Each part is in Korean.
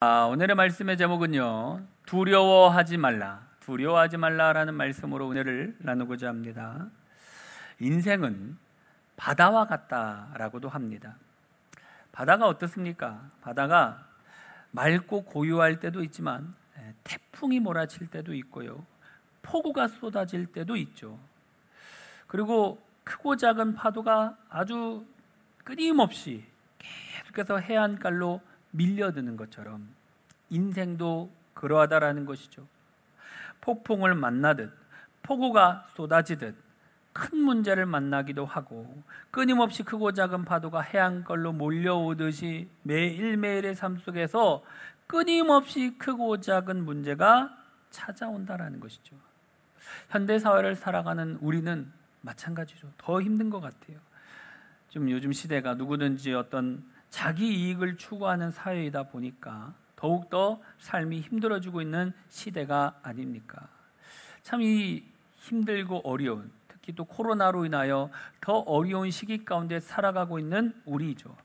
오늘의 말씀의 제목은요, 두려워하지 말라, 두려워하지 말라라는 말씀으로 은혜를 나누고자 합니다. 인생은 바다와 같다라고도 합니다. 바다가 어떻습니까? 바다가 맑고 고요할 때도 있지만 태풍이 몰아칠 때도 있고요, 폭우가 쏟아질 때도 있죠. 그리고 크고 작은 파도가 아주 끊임없이 계속해서 해안가로 밀려드는 것처럼 인생도 그러하다라는 것이죠. 폭풍을 만나듯 폭우가 쏟아지듯 큰 문제를 만나기도 하고, 끊임없이 크고 작은 파도가 해안가로 몰려오듯이 매일매일의 삶 속에서 끊임없이 크고 작은 문제가 찾아온다라는 것이죠. 현대사회를 살아가는 우리는 마찬가지죠. 더 힘든 것 같아요. 좀 요즘 시대가 누구든지 어떤 자기 이익을 추구하는 사회이다 보니까 더욱더 삶이 힘들어지고 있는 시대가 아닙니까? 참 이 힘들고 어려운, 특히 또 코로나로 인하여 더 어려운 시기 가운데 살아가고 있는 우리죠.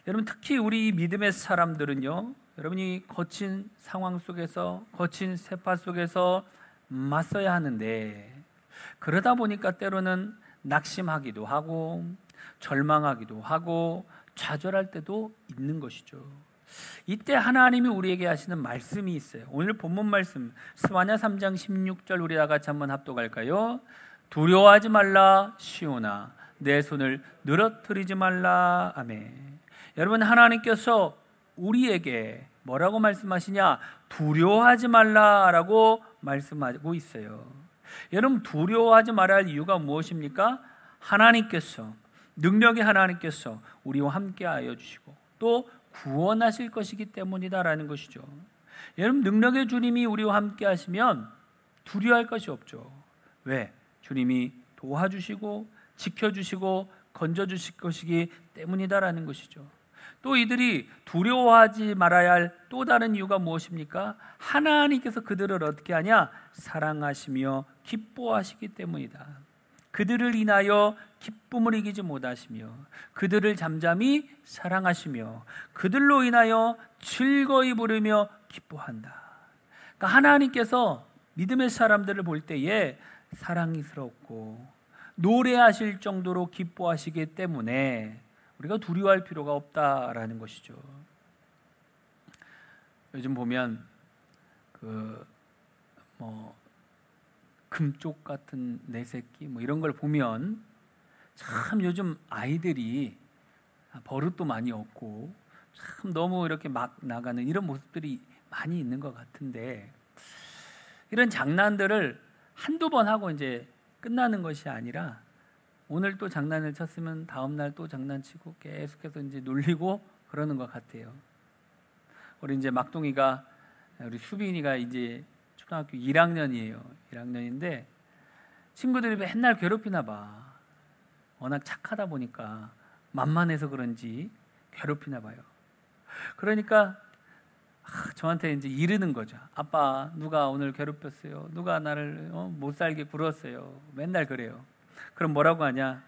여러분, 특히 우리 믿음의 사람들은요, 여러분이 거친 상황 속에서, 거친 세파 속에서 맞서야 하는데, 그러다 보니까 때로는 낙심하기도 하고 절망하기도 하고 좌절할 때도 있는 것이죠. 이때 하나님이 우리에게 하시는 말씀이 있어요. 오늘 본문 말씀 스바냐 3장 16절 우리 다 같이 한번 합독할까요? 두려워하지 말라 시온아, 내 손을 늘어뜨리지 말라. 아멘. 여러분, 하나님께서 우리에게 뭐라고 말씀하시냐? 두려워하지 말라라고 말씀하고 있어요. 여러분, 두려워하지 말아야 할 이유가 무엇입니까? 하나님께서, 능력의 하나님께서 우리와 함께 하여 주시고 또 구원하실 것이기 때문이다라는 것이죠. 여러분, 능력의 주님이 우리와 함께 하시면 두려워할 것이 없죠. 왜? 주님이 도와주시고 지켜주시고 건져주실 것이기 때문이다라는 것이죠. 또 이들이 두려워하지 말아야 할 또 다른 이유가 무엇입니까? 하나님께서 그들을 어떻게 하냐? 사랑하시며 기뻐하시기 때문이다. 그들을 인하여 기쁨을 이기지 못하시며 그들을 잠잠히 사랑하시며 그들로 인하여 즐거이 부르며 기뻐한다. 그러니까 하나님께서 믿음의 사람들을 볼 때에 사랑스럽고 노래하실 정도로 기뻐하시기 때문에 우리가 두려워할 필요가 없다라는 것이죠. 요즘 보면 금쪽 같은 내 새끼 이런 걸 보면 참 요즘 아이들이 버릇도 많이 없고 참 너무 이렇게 막 나가는 이런 모습들이 많이 있는 것 같은데, 이런 장난들을 한두 번 하고 이제 끝나는 것이 아니라 오늘 또 장난을 쳤으면 다음 날 또 장난치고 계속해서 이제 놀리고 그러는 것 같아요. 우리 이제 막둥이가, 우리 수빈이가 이제 초등학교 1학년이에요. 1학년인데 친구들이 맨날 괴롭히나 봐. 워낙 착하다 보니까 만만해서 그런지 괴롭히나 봐요. 그러니까 저한테 이제 이르는 거죠. 아빠, 누가 오늘 괴롭혔어요? 누가 나를 못 살게 굴었어요? 맨날 그래요. 그럼 뭐라고 하냐?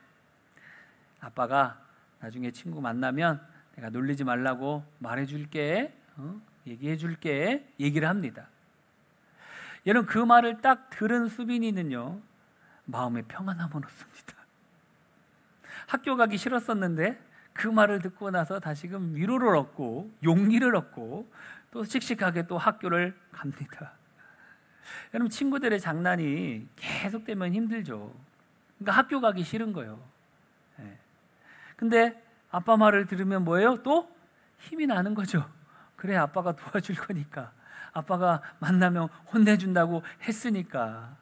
아빠가 나중에 친구 만나면 내가 놀리지 말라고 말해줄게, 얘기해줄게, 얘기를 합니다. 여러분, 그 말을 딱 들은 수빈이는요, 마음에 평안함을 얻습니다. 학교 가기 싫었었는데 그 말을 듣고 나서 다시금 위로를 얻고 용기를 얻고 또 씩씩하게 또 학교를 갑니다. 여러분, 친구들의 장난이 계속되면 힘들죠. 그러니까 학교 가기 싫은 거예요. 근데 아빠 말을 들으면 뭐예요? 또 힘이 나는 거죠. 그래, 아빠가 도와줄 거니까, 아빠가 만나면 혼내준다고 했으니까.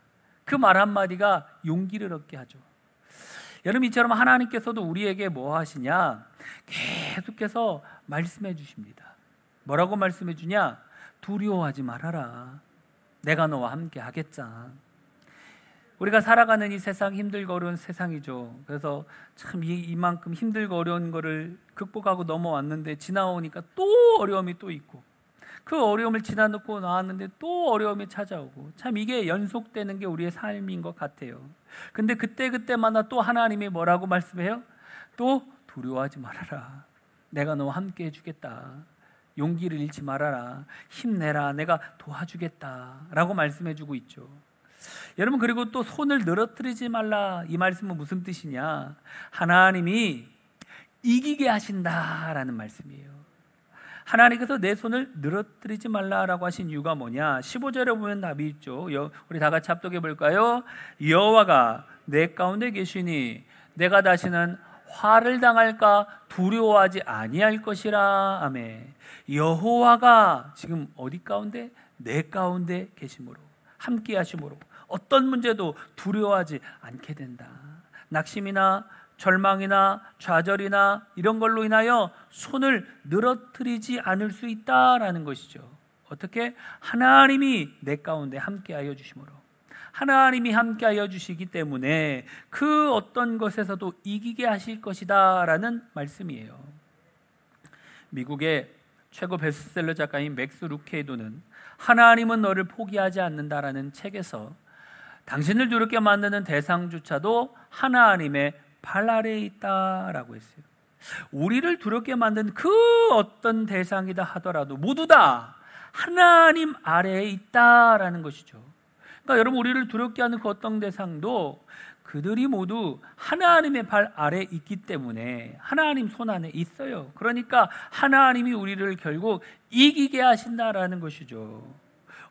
그 말 한마디가 용기를 얻게 하죠. 여러분, 이처럼 하나님께서도 우리에게 뭐 하시냐? 계속해서 말씀해 주십니다. 뭐라고 말씀해 주냐? 두려워하지 말아라. 내가 너와 함께 하겠자. 우리가 살아가는 이 세상 힘들고 어려운 세상이죠. 그래서 참 이만큼 힘들고 어려운 거를 극복하고 넘어왔는데 지나오니까 또 어려움이 또 있고, 그 어려움을 지나놓고 나왔는데 또 어려움이 찾아오고, 참 이게 연속되는 게 우리의 삶인 것 같아요. 근데 그때마다 또 하나님이 뭐라고 말씀해요? 또 두려워하지 말아라. 내가 너와 함께 해주겠다. 용기를 잃지 말아라, 힘내라, 내가 도와주겠다 라고 말씀해 주고 있죠. 여러분, 그리고 또 손을 늘어뜨리지 말라, 이 말씀은 무슨 뜻이냐? 하나님이 이기게 하신다라는 말씀이에요. 하나님께서 내 손을 늘어뜨리지 말라라고 하신 이유가 뭐냐? 15절에 보면 답이 있죠. 우리 다 같이 합독해 볼까요? 여호와가 내 가운데 계시니 내가 다시는 화를 당할까 두려워하지 아니할 것이라. 아멘. 여호와가 지금 어디 가운데? 내 가운데 계심으로, 함께 하심으로 어떤 문제도 두려워하지 않게 된다. 낙심이나 절망이나 좌절이나 이런 걸로 인하여 손을 늘어뜨리지 않을 수 있다라는 것이죠. 어떻게? 하나님이 내 가운데 함께하여 주심으로, 하나님이 함께하여 주시기 때문에 그 어떤 것에서도 이기게 하실 것이다 라는 말씀이에요. 미국의 최고 베스트셀러 작가인 맥스 루케이도는 하나님은 너를 포기하지 않는다라는 책에서 당신을 두렵게 만드는 대상조차도 하나님의 발 아래에 있다라고 했어요. 우리를 두렵게 만든 그 어떤 대상이다 하더라도 모두 다 하나님 아래에 있다라는 것이죠. 그러니까 여러분, 우리를 두렵게 하는 그 어떤 대상도 그들이 모두 하나님의 발 아래에 있기 때문에 하나님 손 안에 있어요. 그러니까 하나님이 우리를 결국 이기게 하신다라는 것이죠.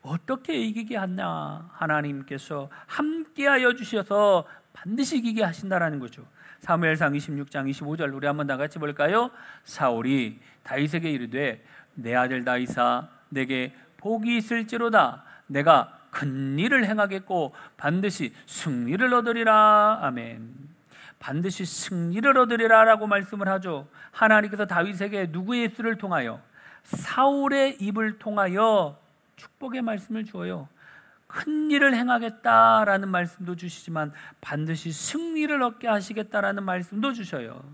어떻게 이기게 하냐? 하나님께서 함께하여 주셔서 반드시 이기게 하신다라는 거죠. 사무엘상 26장 25절 우리 한번 다 같이 볼까요? 사울이 다윗에게 이르되 내 아들 다윗아, 내게 복이 있을지로다. 내가 큰 일을 행하겠고 반드시 승리를 얻으리라. 아멘. 반드시 승리를 얻으리라 라고 말씀을 하죠. 하나님께서 다윗에게 누구의 입술을 통하여? 사울의 입을 통하여 축복의 말씀을 주어요. 큰 일을 행하겠다라는 말씀도 주시지만 반드시 승리를 얻게 하시겠다라는 말씀도 주셔요.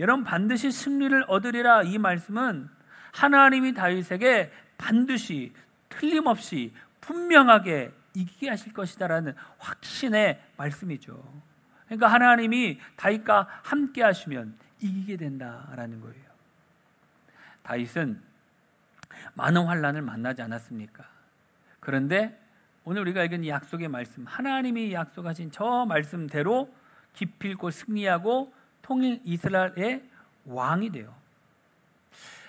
여러분, 반드시 승리를 얻으리라, 이 말씀은 하나님이 다윗에게 반드시 틀림없이 분명하게 이기게 하실 것이다라는 확신의 말씀이죠. 그러니까 하나님이 다윗과 함께 하시면 이기게 된다라는 거예요. 다윗은 많은 환난을 만나지 않았습니까? 그런데 오늘 우리가 읽은 이 약속의 말씀, 하나님이 약속하신 저 말씀대로 기필코 승리하고 통일 이스라엘의 왕이 돼요.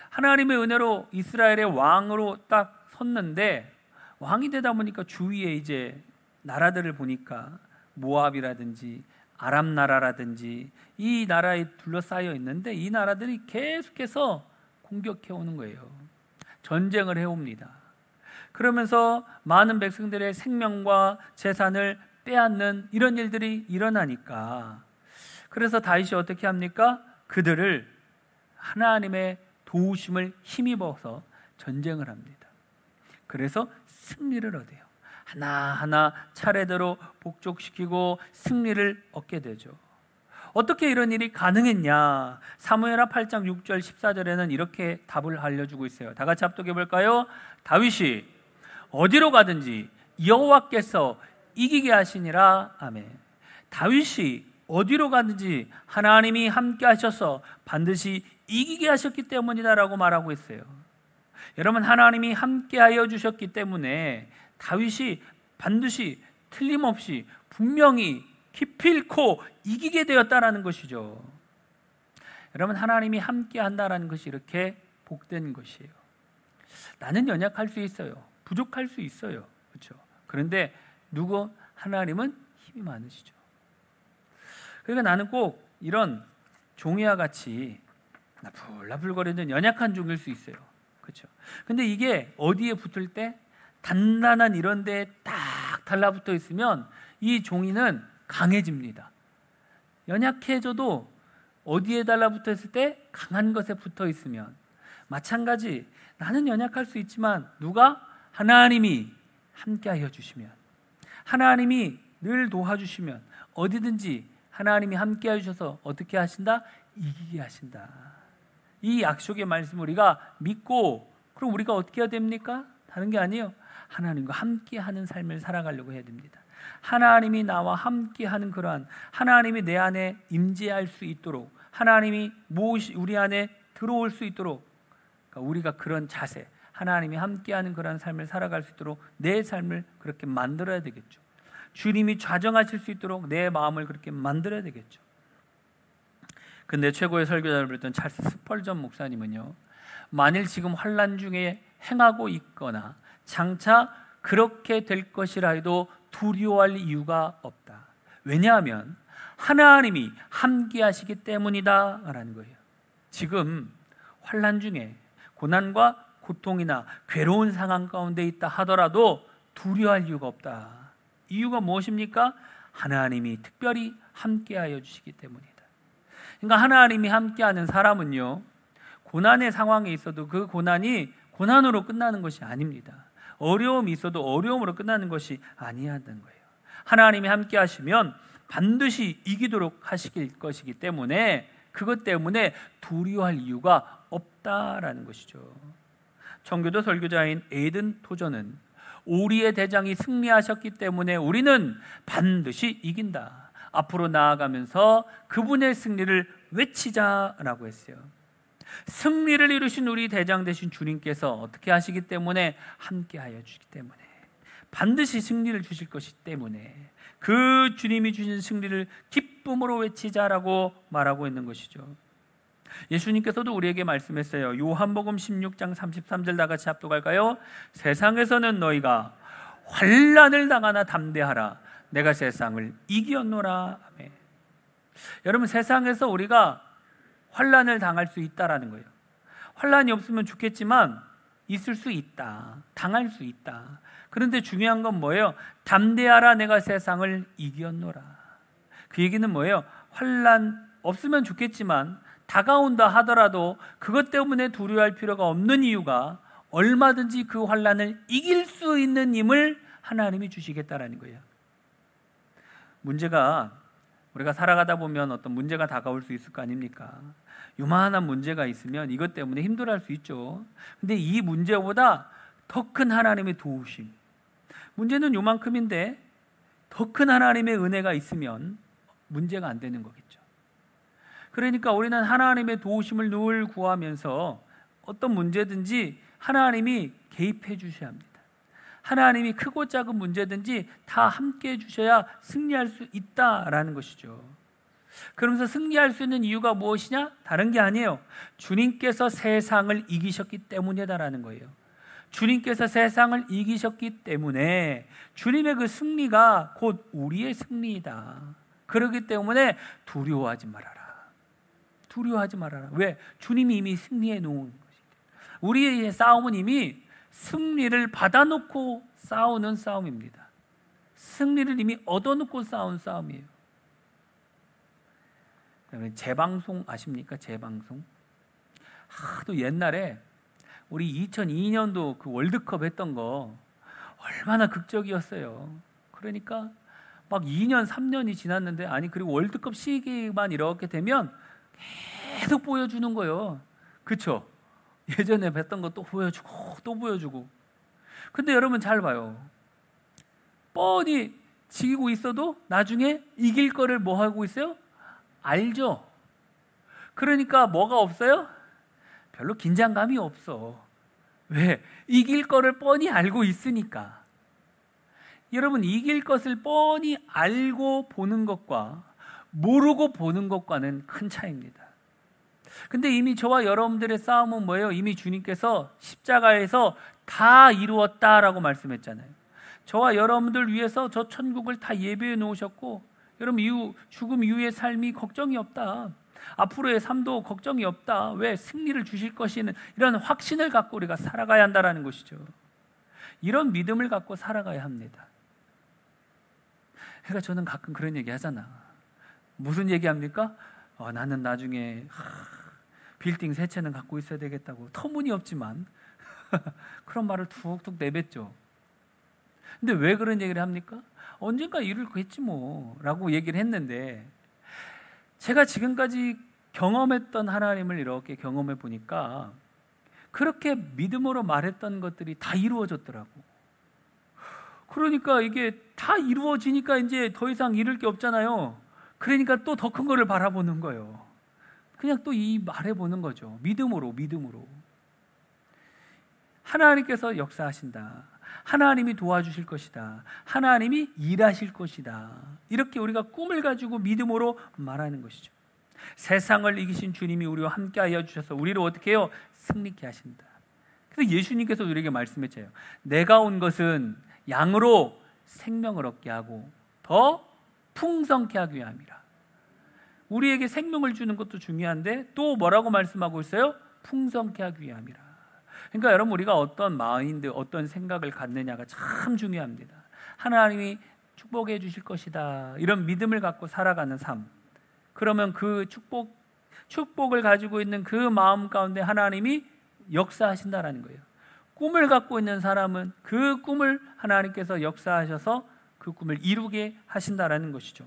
하나님의 은혜로 이스라엘의 왕으로 딱 섰는데, 왕이 되다 보니까 주위에 이제 나라들을 보니까 모압이라든지 아람 나라라든지 이 나라에 둘러싸여 있는데 이 나라들이 계속해서 공격해 오는 거예요. 전쟁을 해옵니다. 그러면서 많은 백성들의 생명과 재산을 빼앗는 이런 일들이 일어나니까, 그래서 다윗이 어떻게 합니까? 그들을 하나님의 도우심을 힘입어서 전쟁을 합니다. 그래서 승리를 얻어요. 하나하나 차례대로 복족시키고 승리를 얻게 되죠. 어떻게 이런 일이 가능했냐? 사무엘하 8장 6절 14절에는 이렇게 답을 알려주고 있어요. 다 같이 합독해 볼까요? 다윗이 어디로 가든지 여호와께서 이기게 하시니라. 아멘. 다윗이 어디로 가든지 하나님이 함께 하셔서 반드시 이기게 하셨기 때문이다라고 말하고 있어요. 여러분, 하나님이 함께하여 주셨기 때문에 다윗이 반드시 틀림없이 분명히 기필코 이기게 되었다라는 것이죠. 여러분, 하나님이 함께한다라는 것이 이렇게 복된 것이에요. 나는 연약할 수 있어요. 부족할 수 있어요. 그렇죠? 그런데 하나님은 힘이 많으시죠. 그러니까 나는 꼭 이런 종이와 같이 나불나불거리는 연약한 종일 수 있어요. 그렇죠? 근데 이게 어디에 붙을 때? 단단한 이런 데에 딱 달라붙어 있으면 이 종이는 강해집니다. 연약해져도 어디에 달라붙어 있을 때? 강한 것에 붙어 있으면. 마찬가지, 나는 연약할 수 있지만 하나님이 함께하여 주시면, 하나님이 늘 도와주시면 어디든지 하나님이 함께하여 주셔서 어떻게 하신다? 이기게 하신다. 이 약속의 말씀을 우리가 믿고, 그럼 우리가 어떻게 해야 됩니까? 다른 게 아니에요. 하나님과 함께하는 삶을 살아가려고 해야 됩니다. 하나님이 나와 함께하는 그러한, 하나님이 내 안에 임재할 수 있도록, 하나님이 우리 안에 들어올 수 있도록 그러니까 우리가 그런 자세, 하나님이 함께하는 그런 삶을 살아갈 수 있도록 내 삶을 그렇게 만들어야 되겠죠. 주님이 좌정하실 수 있도록 내 마음을 그렇게 만들어야 되겠죠. 근데 최고의 설교자를 불렀던 찰스 스펄전 목사님은요, 만일 지금 환난 중에 행하고 있거나 장차 그렇게 될 것이라 해도 두려워할 이유가 없다. 왜냐하면 하나님이 함께 하시기 때문이다 라는 거예요. 지금 환난 중에 고난과 고통이나 괴로운 상황 가운데 있다 하더라도 두려워할 이유가 없다. 이유가 무엇입니까? 하나님이 특별히 함께하여 주시기 때문이다. 그러니까 하나님이 함께하는 사람은요, 고난의 상황에 있어도 그 고난이 고난으로 끝나는 것이 아닙니다. 어려움이 있어도 어려움으로 끝나는 것이 아니하는 거예요. 하나님이 함께 하시면 반드시 이기도록 하실 것이기 때문에 그것 때문에 두려워할 이유가 없다라는 것이죠. 청교도 설교자인 에이든 토저는 우리의 대장이 승리하셨기 때문에 우리는 반드시 이긴다. 앞으로 나아가면서 그분의 승리를 외치자라고 했어요. 승리를 이루신 우리 대장 되신 주님께서 어떻게 하시기 때문에 함께하여 주시기 때문에 반드시 승리를 주실 것이기 때문에 그 주님이 주신 승리를 기쁨으로 외치자라고 말하고 있는 것이죠. 예수님께서도 우리에게 말씀했어요. 요한복음 16장 33절 다 같이 합독할까요? 세상에서는 너희가 환난을 당하나 담대하라. 내가 세상을 이겼노라. 아멘. 여러분, 세상에서 우리가 환난을 당할 수 있다라는 거예요. 환난이 없으면 좋겠지만 있을 수 있다. 당할 수 있다. 그런데 중요한 건 뭐예요? 담대하라. 내가 세상을 이겼노라. 그 얘기는 뭐예요? 환난 없으면 좋겠지만 다가온다 하더라도 그것 때문에 두려워할 필요가 없는 이유가 얼마든지 그 환난을 이길 수 있는 힘을 하나님이 주시겠다라는 거예요. 문제가 우리가 살아가다 보면 어떤 문제가 다가올 수 있을 거 아닙니까? 요만한 문제가 있으면 이것 때문에 힘들어할 수 있죠. 근데 이 문제보다 더 큰 하나님의 도우심, 문제는 요만큼인데 더 큰 하나님의 은혜가 있으면 문제가 안 되는 거겠죠. 그러니까 우리는 하나님의 도우심을 늘 구하면서 어떤 문제든지 하나님이 개입해 주셔야 합니다. 하나님이 크고 작은 문제든지 다 함께 해주셔야 승리할 수 있다라는 것이죠. 그러면서 승리할 수 있는 이유가 무엇이냐? 다른 게 아니에요. 주님께서 세상을 이기셨기 때문이다라는 거예요. 주님께서 세상을 이기셨기 때문에 주님의 그 승리가 곧 우리의 승리이다. 그렇기 때문에 두려워하지 말아라. 두려워하지 말아라. 왜? 주님이 이미 승리해 놓은 것이기. 우리의 싸움은 이미 승리를 받아놓고 싸우는 싸움입니다. 승리를 이미 얻어놓고 싸운 싸움이에요. 재방송 아십니까? 재방송. 또 옛날에 우리 2002년도 그 월드컵 했던 거 얼마나 극적이었어요. 그러니까 막 2년, 3년이 지났는데 아니 그리고 월드컵 시기만 이렇게 되면 계속 보여주는 거예요. 그렇죠? 예전에 뵀던 거 또 보여주고 또 보여주고. 근데 여러분 잘 봐요. 뻔히 지고 있어도 나중에 이길 거를 뭐 하고 있어요? 알죠? 그러니까 뭐가 없어요? 별로 긴장감이 없어. 왜? 이길 거를 뻔히 알고 있으니까. 여러분, 이길 것을 뻔히 알고 보는 것과 모르고 보는 것과는 큰 차이입니다. 근데 이미 저와 여러분들의 싸움은 뭐예요? 이미 주님께서 십자가에서 다 이루었다라고 말씀했잖아요. 저와 여러분들 위해서 저 천국을 다 예배해 놓으셨고, 여러분 죽음 이후의 삶이 걱정이 없다. 앞으로의 삶도 걱정이 없다. 왜? 승리를 주실 것이는 이런 확신을 갖고 우리가 살아가야 한다는 것이죠. 이런 믿음을 갖고 살아가야 합니다. 그러니까 저는 가끔 그런 얘기 하잖아. 무슨 얘기합니까? 나는 나중에 빌딩 3채는 갖고 있어야 되겠다고. 터무니없지만 그런 말을 툭툭 내뱉죠. 근데 왜 그런 얘기를 합니까? 언젠가 이룰 거겠지 뭐 라고 얘기를 했는데, 제가 지금까지 경험했던 하나님을 이렇게 경험해 보니까 그렇게 믿음으로 말했던 것들이 다 이루어졌더라고. 그러니까 이게 다 이루어지니까 이제 더 이상 이룰 게 없잖아요. 그러니까 또 더 큰 거를 바라보는 거예요. 그냥 또 이 말해보는 거죠. 믿음으로. 하나님께서 역사하신다. 하나님이 도와주실 것이다. 하나님이 일하실 것이다. 이렇게 우리가 꿈을 가지고 믿음으로 말하는 것이죠. 세상을 이기신 주님이 우리와 함께하여 주셔서 우리를 어떻게 해요? 승리케 하신다. 그래서 예수님께서 우리에게 말씀했잖아요. 내가 온 것은 양으로 생명을 얻게 하고 더 풍성케 하기 위함이라. 우리에게 생명을 주는 것도 중요한데 또 뭐라고 말씀하고 있어요? 풍성케 하기 위함이라. 그러니까 여러분, 우리가 어떤 마인드, 어떤 생각을 갖느냐가 참 중요합니다. 하나님이 축복해 주실 것이다, 이런 믿음을 갖고 살아가는 삶. 그러면 그 축복을 가지고 있는 그 마음 가운데 하나님이 역사하신다라는 거예요. 꿈을 갖고 있는 사람은 그 꿈을 하나님께서 역사하셔서 그 꿈을 이루게 하신다라는 것이죠.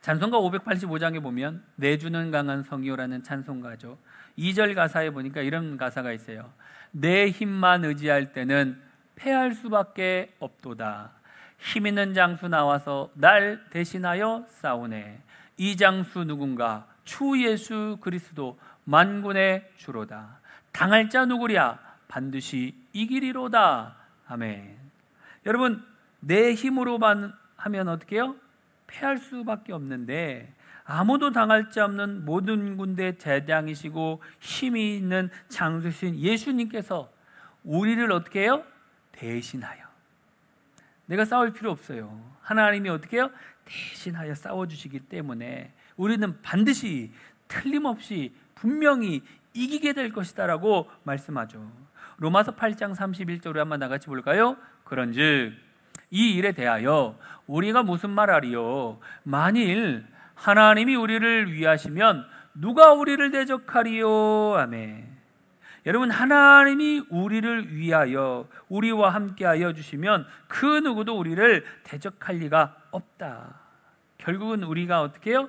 찬송가 585장에 보면 내주는 강한 성이요라는 찬송가죠. 2절 가사에 보니까 이런 가사가 있어요. 내 힘만 의지할 때는 패할 수밖에 없도다. 힘 있는 장수 나와서 날 대신하여 싸우네. 이 장수 누군가? 주 예수 그리스도 만군의 주로다. 당할 자 누구랴? 반드시 이기리로다. 아멘. 여러분, 내 힘으로만 하면 어떻게 해요? 패할 수밖에 없는데, 아무도 당할 자 없는 모든 군대 대장이시고 힘이 있는 장수신 예수님께서 우리를 어떻게 해요? 대신하여. 내가 싸울 필요 없어요. 하나님이 어떻게 해요? 대신하여 싸워주시기 때문에 우리는 반드시 틀림없이 분명히 이기게 될 것이다 라고 말씀하죠. 로마서 8장 31절에 한번 나같이 볼까요? 그런즉 이 일에 대하여 우리가 무슨 말하리요? 만일 하나님이 우리를 위하시면 누가 우리를 대적하리요? 아멘. 여러분, 하나님이 우리를 위하여 우리와 함께하여 주시면 그 누구도 우리를 대적할 리가 없다. 결국은 우리가 어떻게 해요?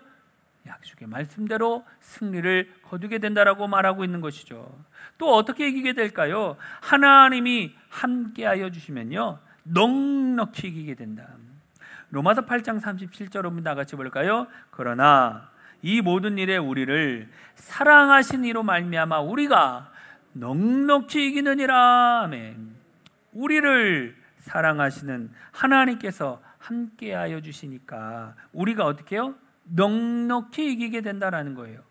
약속의 말씀대로 승리를 거두게 된다라고 말하고 있는 것이죠. 또 어떻게 이기게 될까요? 하나님이 함께하여 주시면요, 넉넉히 이기게 된다. 로마서 8장 37절로 나같이 볼까요? 그러나 이 모든 일에 우리를 사랑하신 이로 말미암아 우리가 넉넉히 이기느니라. 아멘. 우리를 사랑하시는 하나님께서 함께하여 주시니까 우리가 어떻게 해요? 넉넉히 이기게 된다라는 거예요.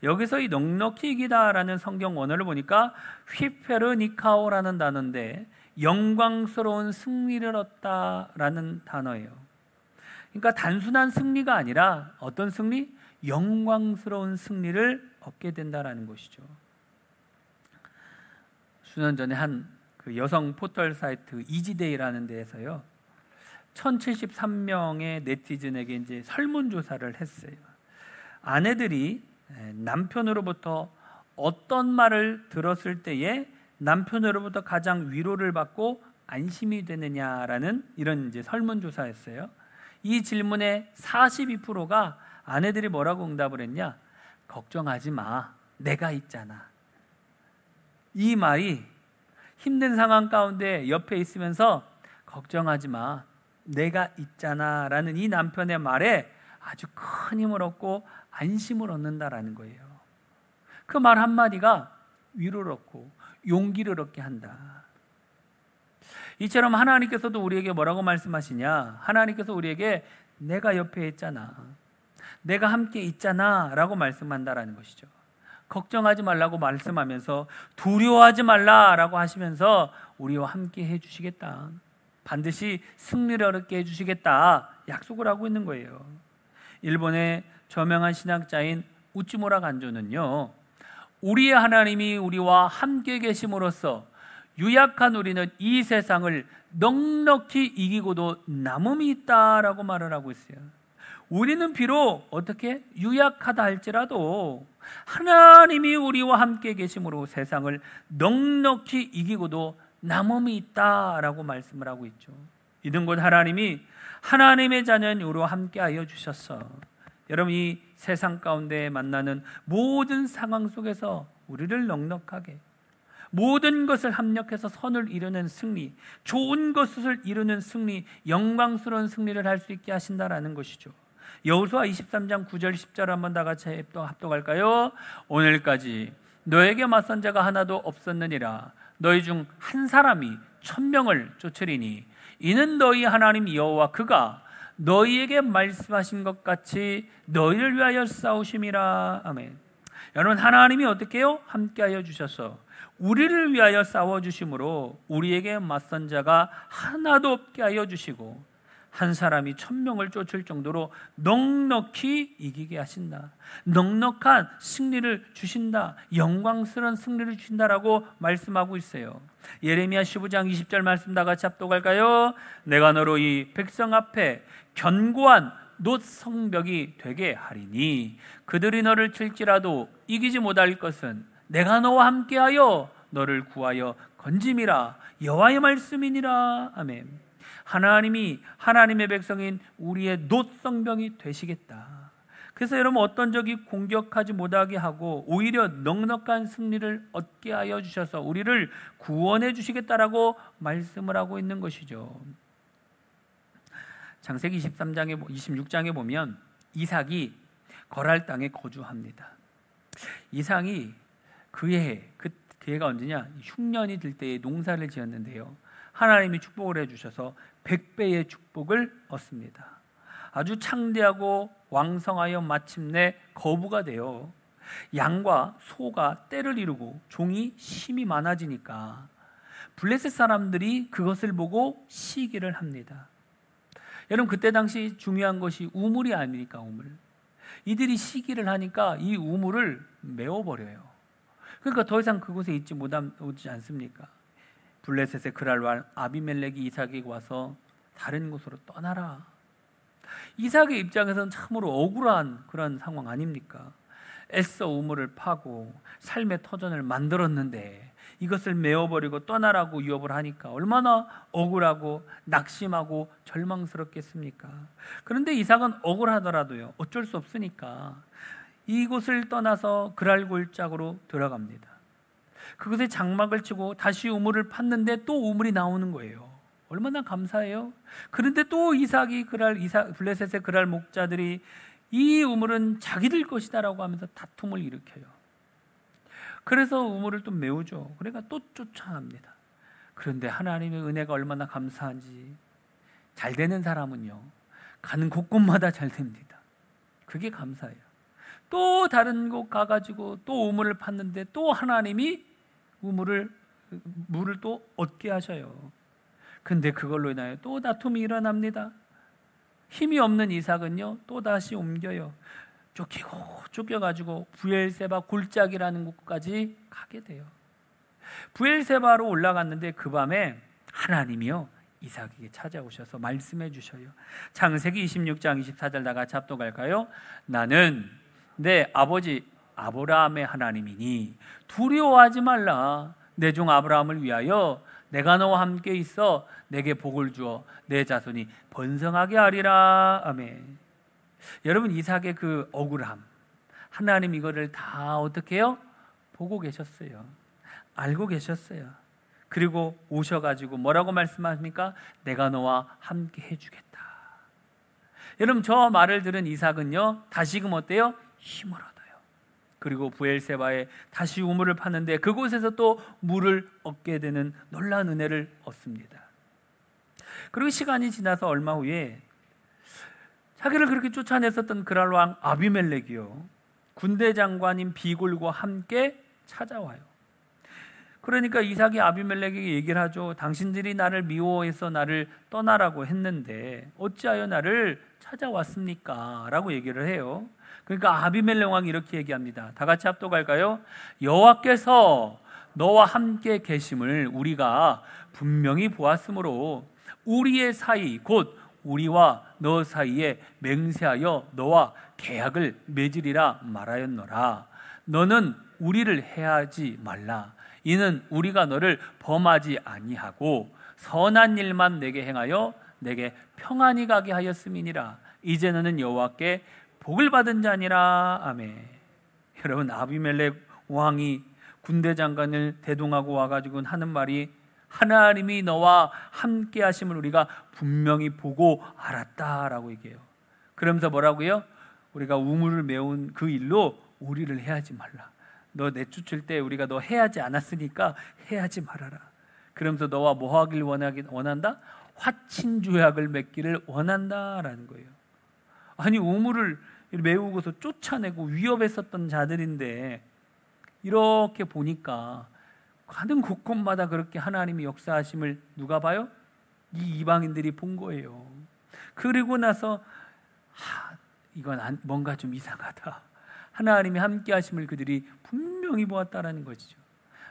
여기서 이 넉넉히 이기다라는 성경 원어를 보니까 휘페르니카오라는 단어인데 영광스러운 승리를 얻다라는 단어예요. 그러니까 단순한 승리가 아니라 어떤 승리? 영광스러운 승리를 얻게 된다라는 것이죠. 수년 전에 한 그 여성 포털 사이트 이지데이라는 데에서요, 1073명의 네티즌에게 이제 설문조사를 했어요. 아내들이 남편으로부터 어떤 말을 들었을 때에 남편으로부터 가장 위로를 받고 안심이 되느냐라는 이런 이제 설문조사였어요. 이 질문의 42%가 아내들이 뭐라고 응답을 했냐? 걱정하지 마, 내가 있잖아. 이 말이 힘든 상황 가운데 옆에 있으면서 걱정하지 마, 내가 있잖아 라는 이 남편의 말에 아주 큰 힘을 얻고 안심을 얻는다라는 거예요. 그 말 한마디가 위로를 얻고 용기를 얻게 한다. 이처럼 하나님께서도 우리에게 뭐라고 말씀하시냐? 하나님께서 우리에게 내가 옆에 있잖아, 내가 함께 있잖아 라고 말씀한다라는 것이죠. 걱정하지 말라고 말씀하면서 두려워하지 말라라고 하시면서 우리와 함께 해주시겠다, 반드시 승리를 얻게 해주시겠다 약속을 하고 있는 거예요. 일본의 저명한 신학자인 우찌무라 간조는요, 우리의 하나님이 우리와 함께 계심으로써 유약한 우리는 이 세상을 넉넉히 이기고도 남음이 있다라고 말을 하고 있어요. 우리는 비록 어떻게 유약하다 할지라도 하나님이 우리와 함께 계심으로 세상을 넉넉히 이기고도 남음이 있다라고 말씀을 하고 있죠. 이는 곧 하나님이 하나님의 자녀인 우리와 함께하여 주셨어. 여러분, 이 세상 가운데 만나는 모든 상황 속에서 우리를 넉넉하게, 모든 것을 합력해서 선을 이루는 승리, 좋은 것을 이루는 승리, 영광스러운 승리를 할 수 있게 하신다라는 것이죠. 여호수아 23장 9절 10절 한번 다 같이 합독할까요? 오늘까지 너에게 맞선 자가 하나도 없었느니라. 너희 중 한 사람이 1000명을 쫓으리니 이는 너희 하나님 여호와 그가 너희에게 말씀하신 것 같이 너희를 위하여 싸우심이라. 아멘. 여러분, 하나님이 어떻게 해요? 함께하여 주셔서 우리를 위하여 싸워주심으로 우리에게 맞선 자가 하나도 없게 하여 주시고 한 사람이 1000명을 쫓을 정도로 넉넉히 이기게 하신다. 넉넉한 승리를 주신다. 영광스러운 승리를 주신다라고 말씀하고 있어요. 예레미야 15장 20절 말씀 다 같이 합독할까요? 내가 너로 이 백성 앞에 견고한 놋 성벽이 되게 하리니 그들이 너를 칠지라도 이기지 못할 것은 내가 너와 함께하여 너를 구하여 건짐이라. 여호와의 말씀이니라. 아멘. 하나님이 하나님의 백성인 우리의 놋 성벽이 되시겠다. 그래서 여러분, 어떤 적이 공격하지 못하게 하고 오히려 넉넉한 승리를 얻게 하여 주셔서 우리를 구원해 주시겠다라고 말씀을 하고 있는 것이죠. 창세기 26장에 보면 이삭이 거랄 땅에 거주합니다. 이삭이 그 해가 언제냐? 흉년이 들 때에 농사를 지었는데요, 하나님이 축복을 해주셔서 100배의 축복을 얻습니다. 아주 창대하고 왕성하여 마침내 거부가 되어 양과 소가 떼를 이루고 종이 힘이 많아지니까 블레셋 사람들이 그것을 보고 시기를 합니다. 여러분, 그때 당시 중요한 것이 우물이 아닙니까? 우물. 이들이 시기를 하니까 이 우물을 메워버려요. 그러니까 더 이상 그곳에 있지 않습니까? 블레셋의 그랄 아비멜렉이 이삭에게 와서 다른 곳으로 떠나라. 이삭의 입장에서는 참으로 억울한 그런 상황 아닙니까? 애써 우물을 파고 삶의 터전을 만들었는데 이것을 메워버리고 떠나라고 유업을 하니까 얼마나 억울하고 낙심하고 절망스럽겠습니까? 그런데 이삭은 억울하더라도요, 어쩔 수 없으니까 이곳을 떠나서 그랄 골짜기로 들어갑니다. 그곳에 장막을 치고 다시 우물을 팠는데 또 우물이 나오는 거예요. 얼마나 감사해요. 그런데 또 블레셋의 그랄 목자들이 이 우물은 자기들 것이다라고 하면서 다툼을 일으켜요. 그래서 우물을 또 메우죠. 그러니까 또 쫓아갑니다. 그런데 하나님의 은혜가 얼마나 감사한지, 잘 되는 사람은요, 가는 곳곳마다 잘 됩니다. 그게 감사해요. 또 다른 곳 가가지고 또 우물을 팠는데 또 하나님이 물을 또 얻게 하셔요. 근데 그걸로 인하여 또 다툼이 일어납니다. 힘이 없는 이삭은요, 또 다시 옮겨요. 쫓겨가지고 부엘세바 골짜기라는 곳까지 가게 돼요. 부엘세바로 올라갔는데 그 밤에 하나님이요, 이삭에게 찾아오셔서 말씀해 주셔요. 창세기 26장 24절 다 같이 합독할까요? 나는 내 아버지 아브라함의 하나님이니 두려워하지 말라. 내 종 아브라함을 위하여 내가 너와 함께 있어 내게 복을 주어 내 자손이 번성하게 하리라. 아멘. 여러분, 이삭의 그 억울함, 하나님 이거를 다 어떻게 해요? 보고 계셨어요. 알고 계셨어요. 그리고 오셔가지고 뭐라고 말씀하십니까? 내가 너와 함께 해주겠다. 여러분, 저 말을 들은 이삭은요, 다시금 어때요? 힘을 얻어요. 그리고 부엘세바에 다시 우물을 팠는데 그곳에서 또 물을 얻게 되는 놀라운 은혜를 얻습니다. 그리고 시간이 지나서 얼마 후에 자기를 그렇게 쫓아냈었던 그랄 왕 아비멜렉이요, 군대 장관인 비굴과 함께 찾아와요. 그러니까 이삭이 아비멜렉에게 얘기를 하죠. 당신들이 나를 미워해서 나를 떠나라고 했는데 어찌하여 나를 찾아왔습니까? 라고 얘기를 해요. 그러니까 아비멜렉 왕이 이렇게 얘기합니다. 다 같이 합독할까요? 여호와께서 너와 함께 계심을 우리가 분명히 보았으므로 우리의 사이 곧 우리와 너 사이에 맹세하여 너와 계약을 맺으리라 말하였노라. 너는 우리를 해하지 말라. 이는 우리가 너를 범하지 아니하고 선한 일만 내게 행하여 내게 평안히 가게 하였음이니라. 이제 너는 여호와께 복을 받은 자니라. 아멘. 여러분, 아비멜렉 왕이 군대 장관을 대동하고 와가지고 하는 말이 하나님이 너와 함께 하심을 우리가 분명히 보고 알았다라고 얘기해요. 그러면서 뭐라고요? 우리가 우물을 메운 그 일로 우리를 해하지 말라. 너 내쫓을 때 우리가 너 해하지 않았으니까 해하지 말아라. 그러면서 너와 뭐 하길 원한다? 화친조약을 맺기를 원한다라는 거예요. 아니 우물을 메우고서 쫓아내고 위협했었던 자들인데 이렇게 보니까 가는 곳곳마다 그렇게 하나님이 역사하심을 누가 봐요? 이 이방인들이 본 거예요. 그리고 나서 이건 뭔가 좀 이상하다. 하나님이 함께 하심을 그들이 분명히 보았다라는 것이죠.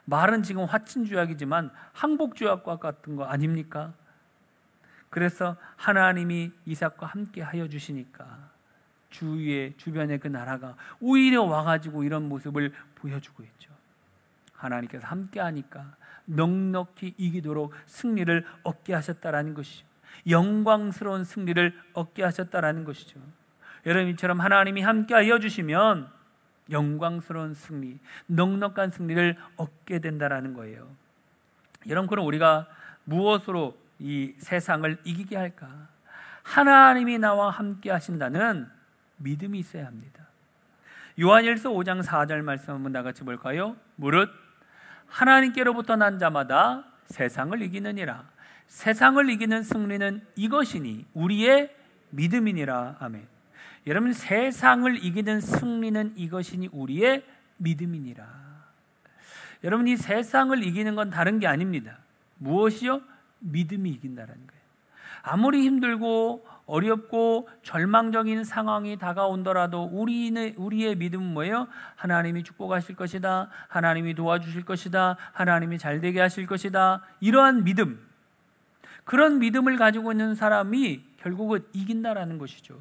말은 지금 화친조약이지만 항복조약과 같은 거 아닙니까? 그래서 하나님이 이삭과 함께 하여 주시니까 주변의 그 나라가 오히려 와가지고 이런 모습을 보여주고 있죠. 하나님께서 함께 하니까 넉넉히 이기도록 승리를 얻게 하셨다라는 것이죠. 영광스러운 승리를 얻게 하셨다라는 것이죠. 여러분처럼 하나님이 함께 하여 주시면 영광스러운 승리, 넉넉한 승리를 얻게 된다라는 거예요. 여러분, 그럼 우리가 무엇으로 이 세상을 이기게 할까? 하나님이 나와 함께 하신다는 믿음이 있어야 합니다. 요한일서 5장 4절 말씀 한번 다 같이 볼까요? 무릇 하나님께로부터 난 자마다 세상을 이기느니라. 세상을 이기는 승리는 이것이니 우리의 믿음이니라. 아멘. 여러분, 세상을 이기는 승리는 이것이니 우리의 믿음이니라. 여러분, 이 세상을 이기는 건 다른 게 아닙니다. 무엇이요? 믿음이 이긴다는 거예요. 아무리 힘들고 어렵고 절망적인 상황이 다가온더라도 우리의 믿음은 뭐예요? 하나님이 축복하실 것이다. 하나님이 도와주실 것이다. 하나님이 잘되게 하실 것이다. 이러한 믿음, 그런 믿음을 가지고 있는 사람이 결국은 이긴다라는 것이죠.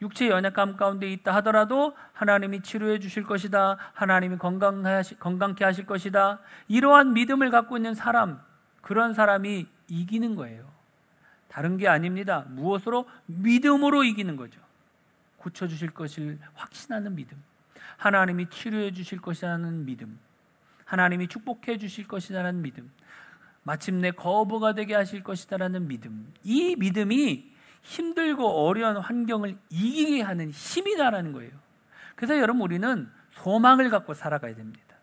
육체의 연약함 가운데 있다 하더라도 하나님이 치료해 주실 것이다. 하나님이 건강케 하실 것이다. 이러한 믿음을 갖고 있는 사람, 그런 사람이 이기는 거예요. 다른 게 아닙니다. 무엇으로? 믿음으로 이기는 거죠. 고쳐주실 것을 확신하는 믿음, 하나님이 치료해 주실 것이라는 믿음, 하나님이 축복해 주실 것이라는 믿음, 마침내 거부가 되게 하실 것이라는 믿음. 이 믿음이 힘들고 어려운 환경을 이기게 하는 힘이다라는 거예요. 그래서 여러분, 우리는 소망을 갖고 살아가야 됩니다.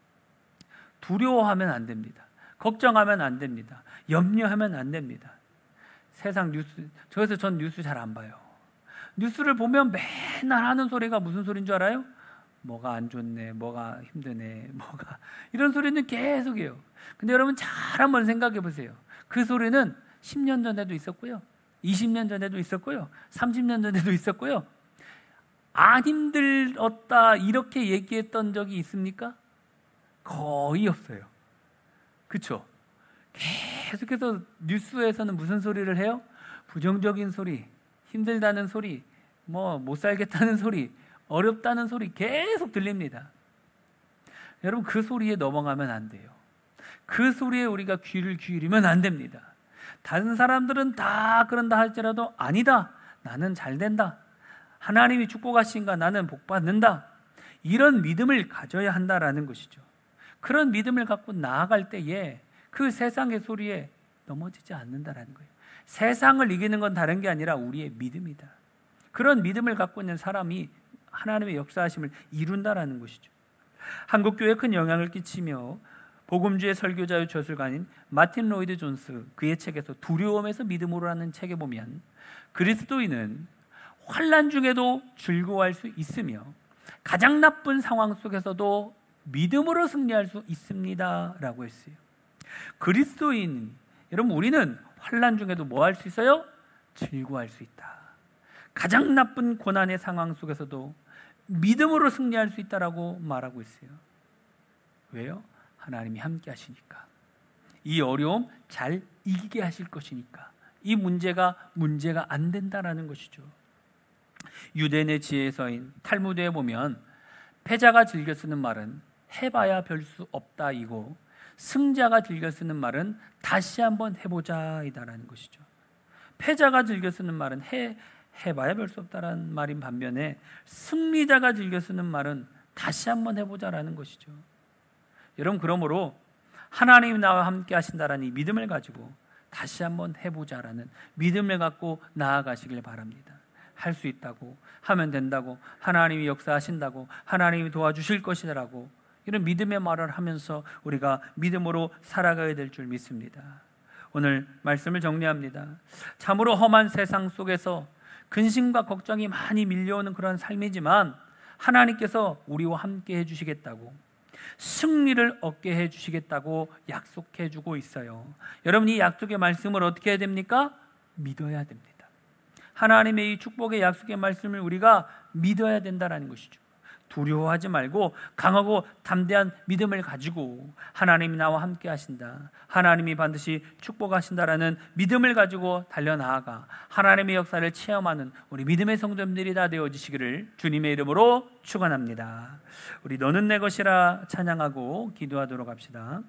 두려워하면 안 됩니다. 걱정하면 안 됩니다. 염려하면 안 됩니다. 세상 뉴스, 저에서 전 뉴스 잘 안 봐요. 뉴스를 보면 맨날 하는 소리가 무슨 소리인 줄 알아요? 뭐가 안 좋네, 뭐가 힘드네, 이런 소리는 계속해요. 근데 여러분 잘 한번 생각해 보세요. 그 소리는 10년 전에도 있었고요, 20년 전에도 있었고요, 30년 전에도 있었고요. 안 힘들었다 이렇게 얘기했던 적이 있습니까? 거의 없어요. 그렇죠? 계속해서 뉴스에서는 무슨 소리를 해요? 부정적인 소리, 힘들다는 소리, 못 살겠다는 소리, 어렵다는 소리 계속 들립니다. 여러분, 그 소리에 넘어가면 안 돼요. 그 소리에 우리가 귀를 기울이면 안 됩니다. 다른 사람들은 다 그런다 할지라도 아니다, 나는 잘 된다, 하나님이 축복하신가, 나는 복 받는다, 이런 믿음을 가져야 한다라는 것이죠. 그런 믿음을 갖고 나아갈 때에 그 세상의 소리에 넘어지지 않는다라는 거예요. 세상을 이기는 건 다른 게 아니라 우리의 믿음이다. 그런 믿음을 갖고 있는 사람이 하나님의 역사하심을 이룬다라는 것이죠. 한국교회에 큰 영향을 끼치며 복음주의 설교자의 저술가인 마틴 로이드 존스, 그의 책에서 두려움에서 믿음으로라는 책에 보면 그리스도인은 환난 중에도 즐거워할 수 있으며 가장 나쁜 상황 속에서도 믿음으로 승리할 수 있습니다 라고 했어요. 그리스도인, 여러분, 우리는 환난 중에도 뭐 할 수 있어요? 즐거워할 수 있다. 가장 나쁜 고난의 상황 속에서도 믿음으로 승리할 수 있다라고 말하고 있어요. 왜요? 하나님이 함께 하시니까. 이 어려움 잘 이기게 하실 것이니까. 이 문제가 안 된다라는 것이죠. 유대인의 지혜서인 탈무드에 보면 패자가 즐겨 쓰는 말은 해봐야 별 수 없다 이고, 승자가 즐겨 쓰는 말은 다시 한번 해보자 이다라는 것이죠. 패자가 즐겨 쓰는 말은 해봐야 별 수 없다라는 말인 반면에 승리자가 즐겨 쓰는 말은 다시 한번 해보자라는 것이죠. 여러분, 그러므로 하나님이 나와 함께 하신다라는 이 믿음을 가지고 다시 한번 해보자라는 믿음을 갖고 나아가시길 바랍니다. 할 수 있다고, 하면 된다고, 하나님이 역사하신다고, 하나님이 도와주실 것이라고, 이런 믿음의 말을 하면서 우리가 믿음으로 살아가야 될 줄 믿습니다. 오늘 말씀을 정리합니다. 참으로 험한 세상 속에서 근심과 걱정이 많이 밀려오는 그런 삶이지만 하나님께서 우리와 함께 해주시겠다고, 승리를 얻게 해주시겠다고 약속해 주고 있어요. 여러분, 이 약속의 말씀을 어떻게 해야 됩니까? 믿어야 됩니다. 하나님의 이 축복의 약속의 말씀을 우리가 믿어야 된다는 것이죠. 두려워하지 말고 강하고 담대한 믿음을 가지고 하나님이 나와 함께 하신다, 하나님이 반드시 축복하신다라는 믿음을 가지고 달려나아가 하나님의 역사를 체험하는 우리 믿음의 성도님들이 다 되어지시기를 주님의 이름으로 축원합니다. 우리 너는 내 것이라 찬양하고 기도하도록 합시다.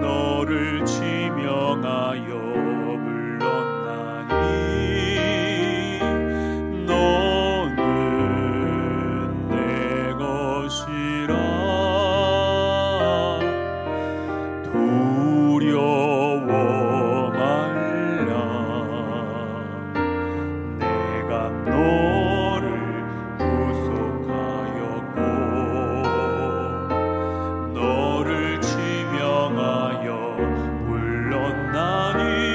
너를 지명하여 불렀나니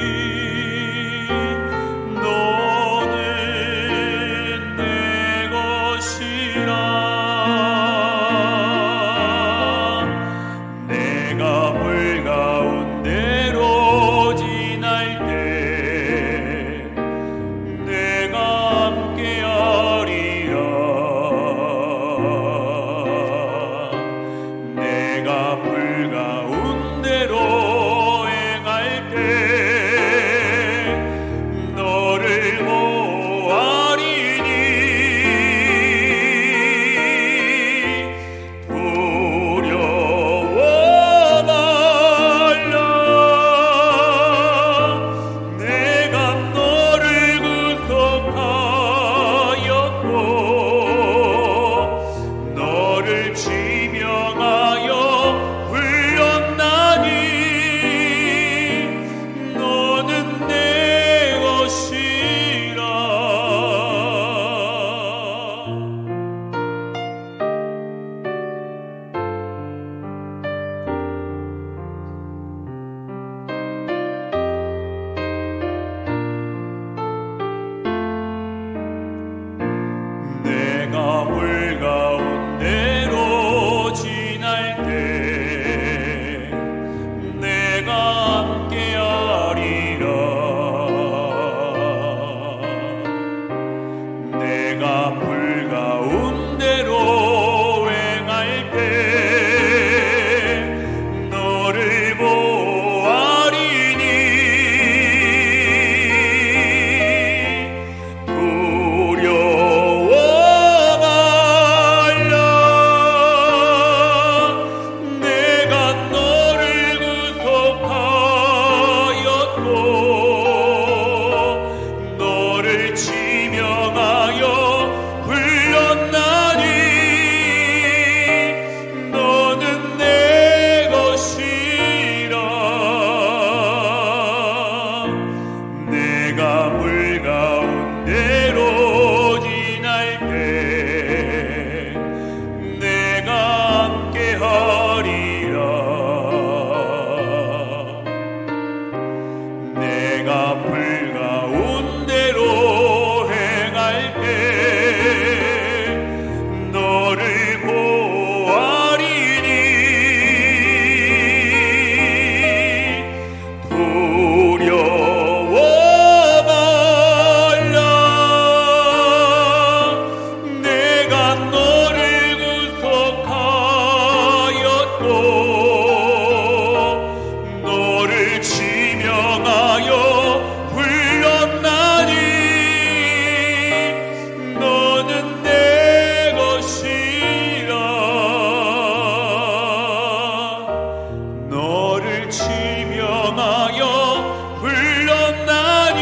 명하여 불렀나니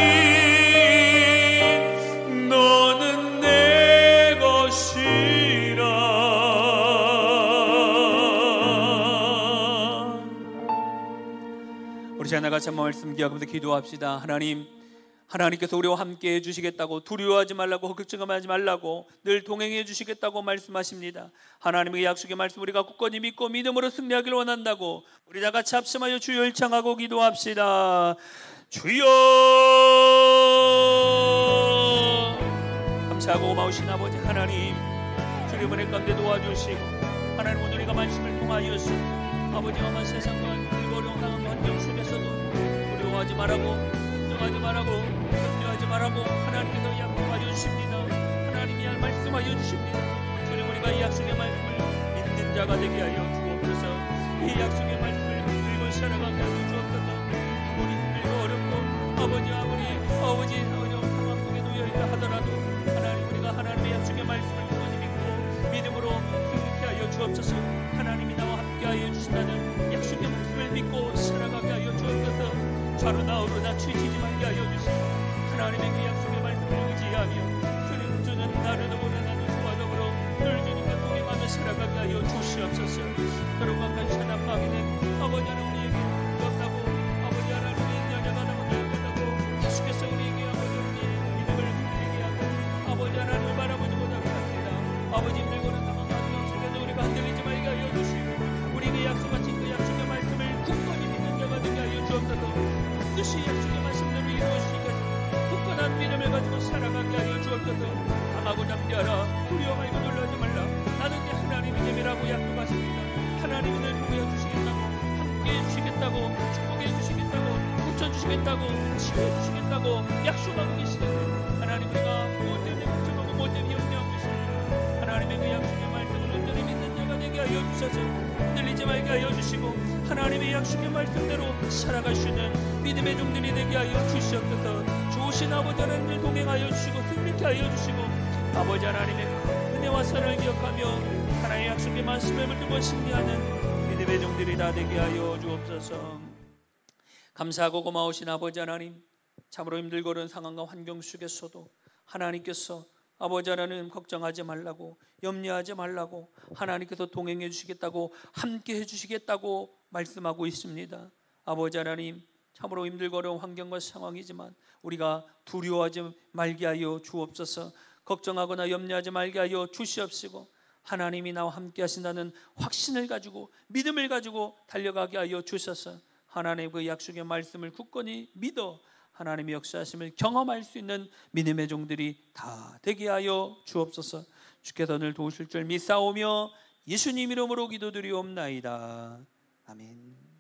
너는 내 것이라. 우리 하나같이 한번 말씀 기억하면서 기도합시다. 하나님께서 우리와 함께 해주시겠다고, 두려워하지 말라고, 걱정하지 말라고, 늘 동행해 주시겠다고 말씀하십니다. 하나님의 약속의 말씀 우리가 굳건히 믿고 믿음으로 승리하기를 원한다고 우리 다 같이 합심하여 주여 일창하고 기도합시다. 주여, 감사하고 고마우신 아버지 하나님, 주의 은혜 가운데 도와주시고, 하나님 오늘 우리가 말씀을 통하여서 아버지 험한 세상과 어려운 환경 속에서도 두려워하지 말라고, 걱정하지 말라고, 염려하지 말라고 하나님께서 약속하여 주십니다. 하나님이 말씀하여 주십니다. 주님, 우리가 이 약속의 말씀을 믿는 자가 되게 하여 주옵소서. 이 약속의 말씀을 들고 살아가게 하여 주옵소서. 우리 힘들고 어렵고 아버지 어려운 상황 속에 놓여 있다 하더라도 하나님, 우리가 하나님의 약속의 말씀을 굳건히 믿고 믿음으로 승리케 하여 주옵소서. 하나님이 나와 함께 하여 주신다는 약속의 말씀을 믿고 살아가게 하여 주옵소서. 좌로나 우로나 취지지 말게 하여 주시고, 하나님의 그 약속의 말씀을 의지하며 주님, 주는 나를 더불어 나는 주와 더불어 늘 주님과 동행하며 살아가게 하여 주시옵소서. 여러분 간절한 막이는 아버지 하나님 우리에게 부었다고, 아버지 하나님 우리 연약한 아버지 못하고 계속해서 우리에게 아버지 하나님 믿음을 흔들리게 하고 아버지 하나님을 바라보지 못하게 합니다. 아버지 힘들고는 상황 가운데 속에서 우리가 흔들리지 말게 하여 주시고, 우리에게 약속하신 그 약속의 말씀을 굳건히 믿는 자가 되게 하여 주옵소서. 뜻이 약속의 말씀을 이루어지기까지 굳건한 믿음을 가지고 살아가게 하여 주옵소서. 강하고 담대하라, 두려워 말고 놀라지 말라. 나는 내 하나님의 힘이라고 약속하십니다. 하나님이 늘 보여 주시겠다고, 함께해 주시겠다고, 축복해 주시겠다고, 고쳐주시겠다고, 치유해 주시겠다고 약속하고 계시는데, 하나님 우리가 무엇 때문에 걱정하고 무엇 때문에 염려하고 있습니다. 하나님의 그 약속의 말씀을 온전히 믿는 자가 되게 하여 주셔서 흔들리지 말게 하여 주시고, 하나님의 약속의 말씀대로 살아갈 수 있는 믿음의 종들이 되게 하여 주시옵소서. 좋으신 아버지 하나님을 동행하여 주시고 승리케 하여 주시고, 아버지 하나님의 은혜와 사랑을 기억하며 하나님의 약속의 말씀을 붙들고 승리하는 믿음의 종들이 다 되게 하여 주옵소서. 감사하고 고마우신 아버지 하나님, 참으로 힘들고 어려운 상황과 환경 속에서도 하나님께서 아버지 하나님 걱정하지 말라고, 염려하지 말라고, 하나님께서 동행해 주시겠다고, 함께 해 주시겠다고 말씀하고 있습니다. 아버지 하나님, 참으로 힘들고 어려운 환경과 상황이지만 우리가 두려워하지 말게 하여 주옵소서. 걱정하거나 염려하지 말게 하여 주시옵시고, 하나님이 나와 함께 하신다는 확신을 가지고 믿음을 가지고 달려가게 하여 주셔서 하나님의 그 약속의 말씀을 굳건히 믿어 하나님의 역사하심을 경험할 수 있는 믿음의 종들이 다 되게 하여 주옵소서. 주께서 늘 도우실 줄 믿사오며 예수님 이름으로 기도드리옵나이다. 아멘.